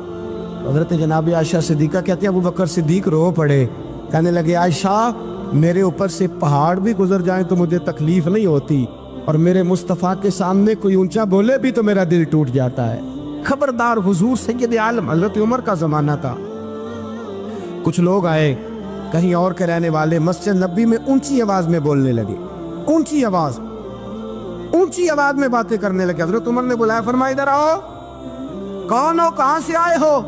حضرت جناب عائشہ صدیقہ کہتے ہیں ابو بکر صدیق رو پڑے، کہنے لگے عائشہ میرے اوپر سے پہاڑ بھی گزر جائیں تو مجھے تکلیف نہیں ہوتی، اور میرے مصطفیٰ کے سامنے کوئی اونچا بولے بھی تو میرا دل ٹوٹ جاتا ہے. خبردار، حضور سید عالم حضرت عمر کا زمانہ تھا. کچھ لوگ آئے کہیں اور کے رہنے والے، مسجد نبی میں اونچی آواز میں بولنے لگے، اونچی آواز میں باتیں کرنے لگے. حضرت عمر نے بلایا، فرمایا ادھر آؤ، کون ہو، کہاں سے آئے ہو؟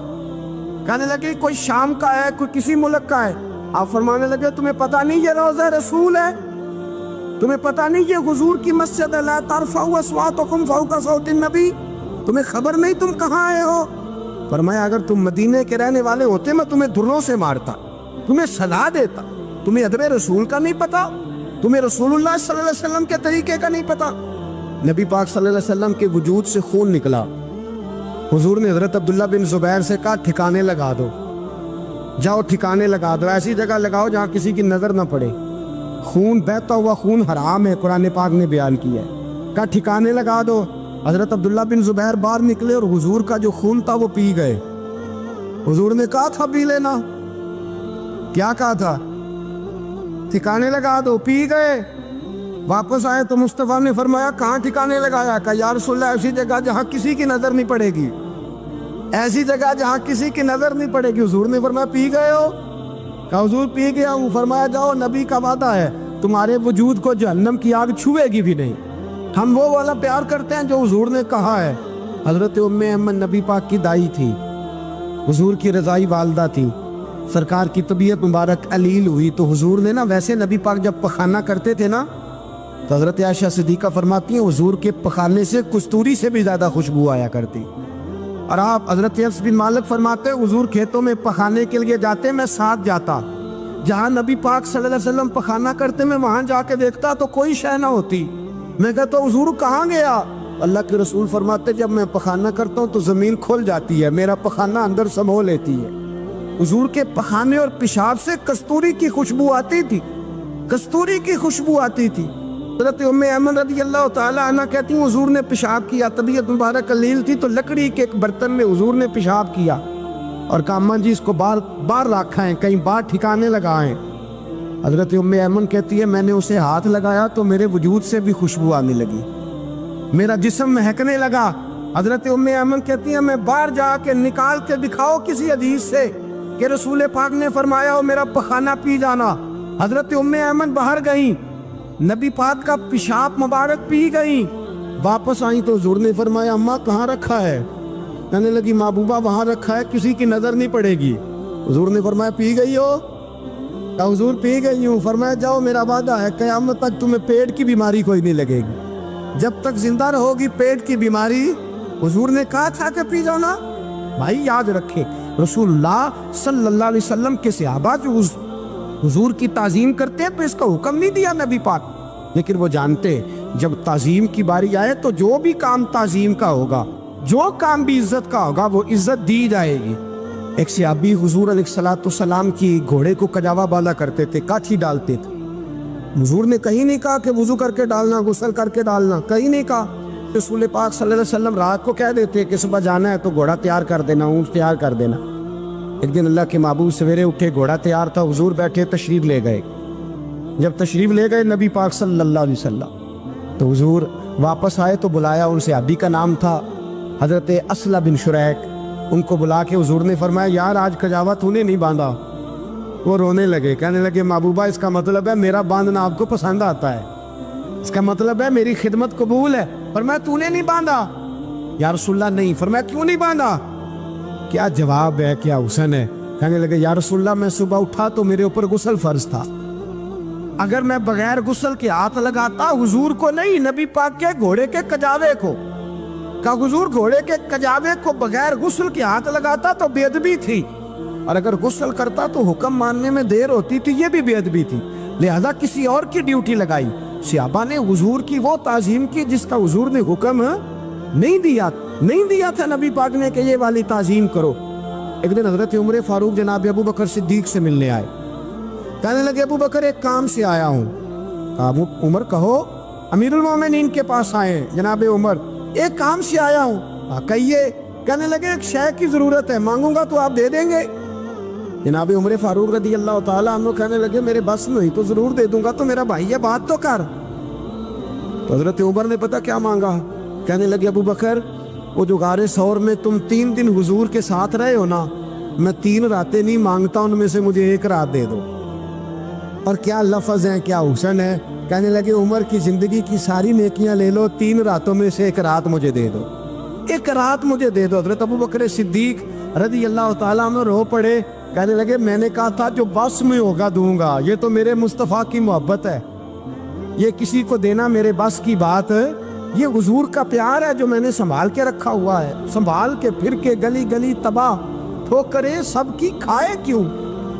کہنے لگے کوئی شام کا ہے، کوئی کسی ملک کا ہے. آپ فرمانے لگے تمہیں پتہ نہیں یہ روضہ رسول ہے؟ تمہیں پتہ نہیں یہ حضور کی مسجد ہے؟ لا ترفعوا اصواتکم فوق صوت النبی، تمہیں خبر نہیں تم کہاں آئے ہو؟ فرمایا اگر تم مدینے کے رہنے والے ہوتے میں تمہیں دھروں سے مارتا، تمہیں سلا دیتا. تمہیں ادب رسول کا نہیں پتا؟ تمہیں رسول اللہ صلی اللہ علیہ وسلم کے طریقے کا نہیں پتا؟ نبی پاک صلی اللہ علیہ وسلم کے وجود سے خون نکلا. حضور نے حضرت عبداللہ بن زبیر سے کہا ٹھکانے لگا دو، جاؤ ٹھکانے لگا دو، ایسی جگہ لگاؤ جہاں کسی کی نظر نہ پڑے. خون بہتا ہوا خون حرام ہے، قرآن پاک نے بیان کیا ہے. کہا ٹھکانے لگا دو. حضرت عبداللہ بن زبیر باہر نکلے اور حضور کا جو خون تھا وہ پی گئے. حضور نے کہا تھا پی لینا، کیا کہا تھا؟ ٹھکانے لگا دو، پی گئے. واپس آئے تو مصطفیٰ نے فرمایا کہاں ٹھکانے لگایا؟ کہا یا رسول اللہ ایسی جگہ جہاں کسی کی نظر نہیں پڑے گی، ایسی جگہ جہاں کسی کی نظر نہیں پڑے گی. حضور نے فرمایا پی گئے ہو؟ کہا حضور پی گیا ہوں. فرمایا جاؤ، نبی کا وعدہ ہے تمہارے وجود کو جہنم کی آگ چھوئے گی بھی نہیں. ہم وہ والا پیار کرتے ہیں جو حضور نے کہا ہے. حضرت ام ایمن نبی پاک کی دائی تھی، حضور کی رضائی والدہ تھی. سرکار کی طبیعت مبارک علیل ہوئی تو حضور نے نا، ویسے نبی پاک جب پخانہ کرتے تھے نا تو حضرت عائشہ صدیقہ فرماتی ہیں حضور کے پخانے سے کستوری سے بھی زیادہ خوشبو آیا کرتی. اور آپ حضرت انس بن مالک فرماتے ہیں حضور کھیتوں میں پخانے کے لیے جاتے، میں ساتھ جاتا. جہاں نبی پاک صلی اللہ علیہ وسلم پخانہ کرتے میں وہاں جا کے دیکھتا تو کوئی شے نہ ہوتی. میں کہتا حضور کہاں گیا؟ اللہ کے رسول فرماتے جب میں پخانہ کرتا ہوں تو زمین کھل جاتی ہے، میرا پخانہ اندر سمو لیتی ہے. حضور کے پخانے اور پیشاب سے کستوری کی خوشبو آتی تھی، کستوری کی خوشبو آتی تھی. حضرت ام ایمن رضی اللہ تعالیٰ عنہ کہتی ہیں حضور نے پیشاب کیا، طبیعت مبارک علیل تھی تو لکڑی کے ایک برتن میں حضور نے پیشاب کیا اور کہا اماں جی اس کو باہر رکھا ہے، کہیں باہر ٹھکانے لگائیں. حضرت ام ایمن کہتی ہے میں نے اسے ہاتھ لگایا تو میرے وجود سے بھی خوشبو آنے لگی، میرا جسم مہکنے لگا. حضرت ام ایمن کہتی ہے میں باہر جا کے نکال کے دکھاؤ کسی حدیث سے کہ رسول پاک نے فرمایا ہو میرا پخانہ پی جانا. حضرت ام ایمن باہر گئیں، نبی پاک کا پیشاب مبارک پی گئیں. واپس آئیں تو حضور نے فرمایا اماں کہاں رکھا ہے؟ کہنے لگی محبوبہ وہاں رکھا ہے، کسی کی نظر نہیں پڑے گی. حضور نے فرمایا پی گئی ہو؟ کہا حضور پی گئی ہوں. فرمایا جاؤ میرا وعدہ ہے قیامت تک تمہیں پیٹ کی بیماری کوئی نہیں لگے گی، جب تک زندہ رہو گی پیٹ کی بیماری. حضور نے کہا تھا کہ پی جاؤ نا. بھائی یاد رکھے رسول اللہ صلی اللہ علیہ وسلم کے صحابہ جو حضور کی تعظیم کرتے ہیں تو اس کا حکم نہیں دیا نبی پاک، لیکن وہ جانتے جب تعظیم کی باری آئے تو جو بھی کام تعظیم کا ہوگا، جو کام بھی عزت کا ہوگا وہ عزت دی جائے گی. ایک صحابی حضور علیہ الصلوۃ والسلام کی گھوڑے کو کجاوا بالا کرتے تھے، کاٹھی ڈالتے تھے. حضور نے کہیں نہیں کہا کہ وضو کر کے ڈالنا، غسل کر کے ڈالنا، کہیں نہیں کہا. رسول پاک صلی اللہ علیہ وسلم رات کو کہہ دیتے کہ صبح جانا ہے تو گھوڑا تیار کر دینا، اونٹ تیار کر دینا. ایک دن اللہ کے محبوب سویرے اٹھے، گھوڑا تیار تھا، حضور بیٹھے تشریف لے گئے. جب تشریف لے گئے نبی پاک صلی اللہ علیہ وسلم تو حضور واپس آئے تو بلایا. ان سے صحابی کا نام تھا حضرت اسلح بن شریک. ان کو بلا کے حضور نے فرمایا یار آج کجاوا تو نے نہیں باندھا. وہ رونے لگے، کہنے لگے محبوبہ اس کا مطلب ہے میرا باندھنا آپ کو پسند آتا ہے، اس کا مطلب ہے میری خدمت قبول ہے. فرمایا تو نے نہیں باندھا؟ یا رسول اللہ نہیں. فرمایا کیوں نہیں باندھا؟ کیا جواب ہے، کیا حسن ہے. کہنے لگے یا رسول اللہ میں صبح اٹھا تو میرے اوپر غسل فرض تھا، اگر میں بغیر غسل کے ہاتھ لگاتا حضور کو نہیں، نبی پاک کے گھوڑے کے کجاوے کو، کہ حضور گھوڑے کے کجاوے کو بغیر غسل کے ہاتھ لگاتا تو بے ادبی تھی، اور اگر غسل کرتا تو حکم ماننے میں دیر ہوتی تھی، یہ بھی بے ادبی تھی، لہذا کسی اور کی ڈیوٹی لگائی۔ صحابہ نے حضور کی وہ تعظیم کی جس کا حضور نے حکم نہیں دیا تھا نبی پاک نے کہ یہ والی تعظیم کرو۔ ایک دن حضرت عمر فاروق جناب ابو بکر صدیق سے ملنے آئے، کہنے لگے ابو بکر ایک کام سے آیا ہوں۔ ابو عمر کہو، امیر المومنین کے پاس آئے جناب عمر، ایک کام سے آیا ہوں، کہیے۔ کہنے لگے ایک شے کی ضرورت ہے، مانگوں گا تو آپ دے دیں گے؟ جناب عمر فاروق رضی اللہ تعالیٰ عنہ کہنے لگے میرے بس میں ہی تو ضرور دے دوں گا، تو میرا بھائی ہے بات تو کر۔ تو حضرت عمر نے پتہ کیا مانگا؟ کہنے لگے ابو بکر وہ جو غار ثور میں تم 3 دن حضور کے ساتھ رہے ہو نا، میں 3 راتیں نہیں مانگتا، ان میں سے مجھے 1 رات دے دو۔ اور کیا لفظ ہیں، کیا حسن ہے۔ کہنے لگے عمر کی زندگی کی ساری نیکیاں لے لو، 3 راتوں میں سے 1 رات مجھے دے دو، 1 رات مجھے دے دو۔ حضرت ابو بکر صدیق رضی اللہ تعالیٰ عنہ رو پڑے، کہنے لگے میں نے کہا تھا جو بس میں ہوگا دوں گا، یہ تو میرے مصطفیٰ کی محبت ہے، یہ کسی کو دینا میرے بس کی بات ہے، یہ حضور کا پیار ہے جو میں نے سنبھال کے رکھا ہوا ہے، سنبھال کے پھر کے گلی گلی تباہ ٹھوکریں سب کی کھائے کیوں،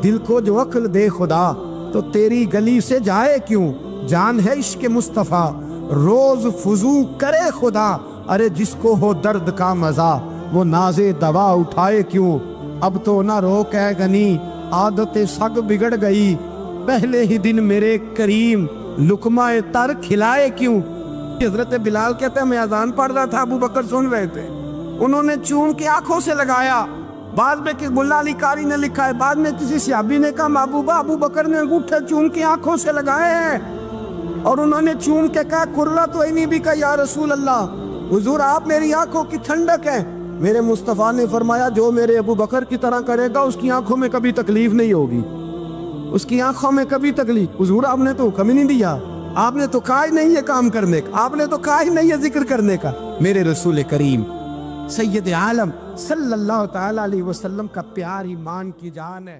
دل کو جو عقل دے خدا تو تیری گلی سے جائے کیوں، جان ہے عشق مصطفیٰ روز فضو کرے خدا، ارے جس کو ہو درد کا مزہ وہ ناز دوا اٹھائے کیوں، اب تو نہ روک ہے غنی عادت سگ بگڑ گئی، پہلے ہی دن میرے کریم لقمہ تر کھلائے کیوں۔ حضرت بلال کہتے ہیں میں اذان پڑھ رہا تھا، ابو بکر سن رہے تھے، انہوں نے چوم کے آنکھوں سے لگایا، بعد میں کہ ملا علی قاری نے لکھا ہے، بعد میں کسی صحابی نے کہا محبوبہ ابو بکر نے انگوٹھے چوم کے آنکھوں سے لگائے ہیں، اور انہوں نے چوم کے کہا قرۃ عینی بک یا رسول اللہ، حضور آپ میری آنکھوں کی ٹھنڈک ہیں۔ میرے مصطفیٰ نے فرمایا جو میرے ابو بکر کی طرح کرے گا اس کی آنکھوں میں کبھی تکلیف نہیں ہوگی، اس کی آنکھوں میں کبھی تکلیف۔ حضور آپ نے تو حکم ہی نہیں دیا، آپ نے تو کہا ہی نہیں یہ کام کرنے کا، آپ نے تو کہا ہی نہیں یہ ذکر کرنے کا۔ میرے رسول کریم سید عالم صلی اللہ تعالیٰ علیہ وسلم کا پیار ایمان کی جان ہے۔